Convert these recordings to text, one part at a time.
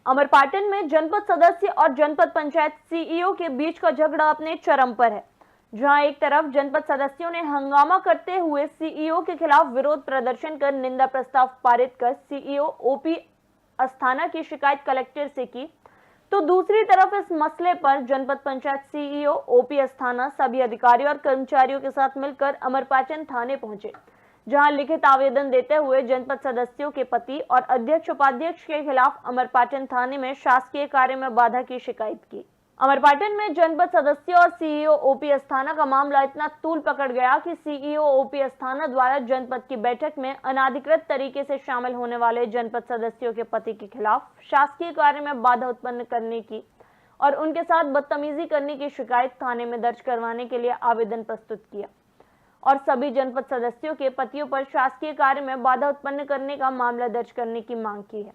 अमरपाटन में जनपद सदस्य और जनपद पंचायत सीईओ के बीच का झगड़ा अपने चरम पर है, जहां एक तरफ जनपद सदस्यों ने हंगामा करते हुए सीईओ के खिलाफ विरोध प्रदर्शन कर निंदा प्रस्ताव पारित कर सीईओ ओपी अस्थाना की शिकायत कलेक्टर से की, तो दूसरी तरफ इस मसले पर जनपद पंचायत सीईओ ओपी अस्थाना सभी अधिकारियों और कर्मचारियों के साथ मिलकर अमरपाटन थाने पहुंचे, जहां लिखित आवेदन देते हुए जनपद सदस्यों के पति और अध्यक्ष उपाध्यक्ष के खिलाफ अमरपाटन थाने में शासकीय कार्य में बाधा की शिकायत की। अमरपाटन में जनपद सदस्य और सीईओ ओपी अस्थाना का मामला इतना तूल पकड़ गया कि सीईओ ओपी अस्थाना द्वारा जनपद की बैठक में अनाधिकृत तरीके से शामिल होने वाले जनपद सदस्यों के पति के खिलाफ शासकीय कार्य में बाधा उत्पन्न करने की और उनके साथ बदतमीजी करने की शिकायत थाने में दर्ज करवाने के लिए आवेदन प्रस्तुत किया और सभी जनपद सदस्यों के पतियों पर शासकीय कार्य में बाधा उत्पन्न करने का मामला दर्ज करने की मांग की है।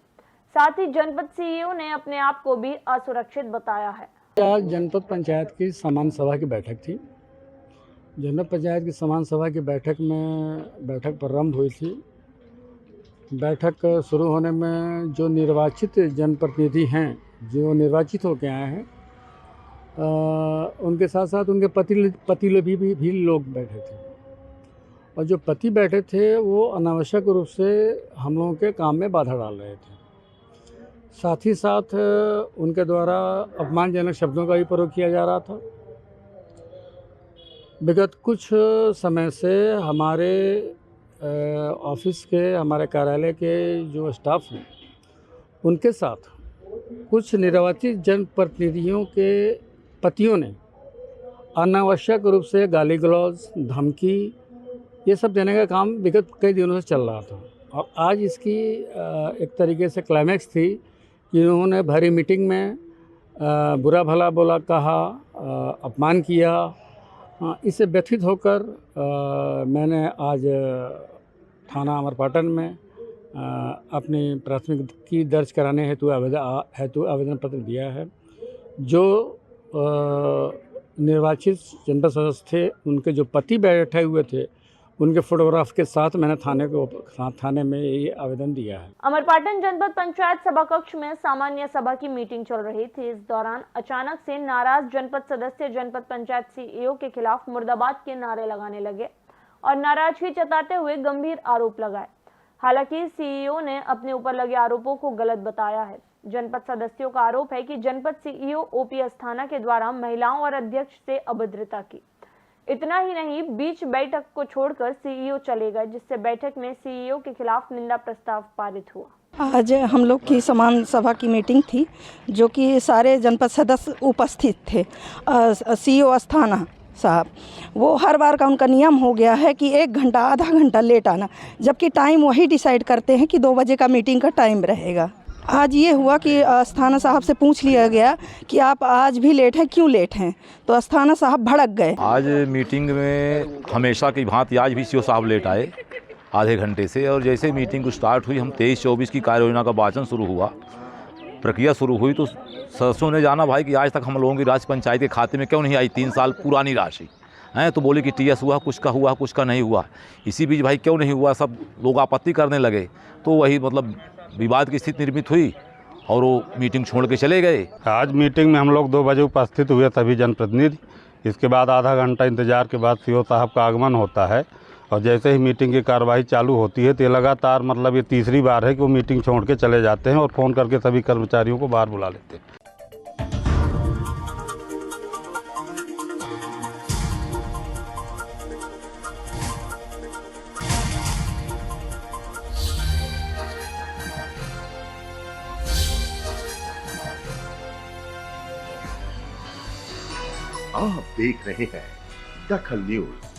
साथ ही जनपद सीईओ ने अपने आप को भी असुरक्षित बताया है। आज जनपद पंचायत की सामान्य सभा की बैठक थी। जनपद पंचायत की सामान्य सभा की बैठक प्रारंभ हुई थी। बैठक शुरू होने में जो निर्वाचित जनप्रतिनिधि हैं, जो निर्वाचित होकर आए हैं, उनके साथ साथ उनके पति भी लोग बैठे थे और जो पति बैठे थे वो अनावश्यक रूप से हम लोगों के काम में बाधा डाल रहे थे। साथ ही साथ उनके द्वारा अपमानजनक शब्दों का भी प्रयोग किया जा रहा था। विगत कुछ समय से हमारे ऑफिस के, हमारे कार्यालय के जो स्टाफ हैं, उनके साथ कुछ निर्वाचित जनप्रतिनिधियों के पतियों ने अनावश्यक रूप से गाली गलौज, धमकी, ये सब देने का काम विगत कई दिनों से चल रहा था और आज इसकी एक तरीके से क्लाइमैक्स थी कि उन्होंने भरी मीटिंग में बुरा भला बोला, कहा, अपमान किया। इससे व्यथित होकर मैंने आज थाना अमरपाटन में अपनी प्राथमिकी दर्ज कराने हेतु आवेदन पत्र दिया है। जो निर्वाचित जनपद सदस्य थे, उनके जो पति बैठे हुए थे, उनके फोटोग्राफ के साथ मैंने थाने में ये आवेदन दिया है। अमरपाटन जनपद पंचायत सभा कक्ष में सामान्य सभा की मीटिंग चल रही थी। इस दौरान अचानक से नाराज जनपद सदस्य जनपद पंचायत सीईओ के खिलाफ मुर्दाबाद के नारे लगाने लगे और नाराजगी जताते हुए गंभीर आरोप लगाए। हालांकि सीईओ ने अपने ऊपर लगे आरोपों को गलत बताया है। जनपद सदस्यों का आरोप है कि जनपद सीईओ ओपी अस्थाना के द्वारा महिलाओं और अध्यक्ष से अभद्रता की। इतना ही नहीं, बीच बैठक को छोड़कर सीईओ चले गए, जिससे बैठक में सीईओ के खिलाफ निंदा प्रस्ताव पारित हुआ। आज हम लोग की सामान्य सभा की मीटिंग थी, जो कि सारे जनपद सदस्य उपस्थित थे। सीईओ अस्थाना साहब, वो हर बार का उनका नियम हो गया है कि 1 घंटा आधा घंटा लेट आना, जबकि टाइम वही डिसाइड करते हैं कि 2 बजे का मीटिंग का टाइम रहेगा। आज ये हुआ कि अस्थाना साहब से पूछ लिया गया कि आप आज भी लेट हैं, क्यों लेट हैं, तो अस्थाना साहब भड़क गए। आज मीटिंग में हमेशा की भांति आज भी सीईओ साहब लेट आए आधे घंटे से, और जैसे मीटिंग स्टार्ट हुई, हम 23-24 की कार्य योजना का वाचन शुरू हुआ, प्रक्रिया शुरू हुई, तो सदस्यों ने जाना भाई कि आज तक हम लोगों की राशि पंचायत के खाते में क्यों नहीं आई, 3 साल पुरानी राशि हैं। तो बोले कि टीएस हुआ, कुछ का हुआ, कुछ का नहीं हुआ। इसी बीच भाई क्यों नहीं हुआ, सब लोग आपत्ति करने लगे, तो वही मतलब विवाद की स्थिति निर्मित हुई और वो मीटिंग छोड़ के चले गए। आज मीटिंग में हम लोग 2 बजे उपस्थित हुए सभी जनप्रतिनिधि। इसके बाद आधा घंटा इंतजार के बाद सीईओ साहब का आगमन होता है और जैसे ही मीटिंग की कार्रवाई चालू होती है तो लगातार मतलब ये तीसरी बार है कि वो मीटिंग छोड़ के चले जाते हैं और फ़ोन करके सभी कर्मचारियों को बाहर बुला लेते हैं। आप देख रहे हैं दखल न्यूज।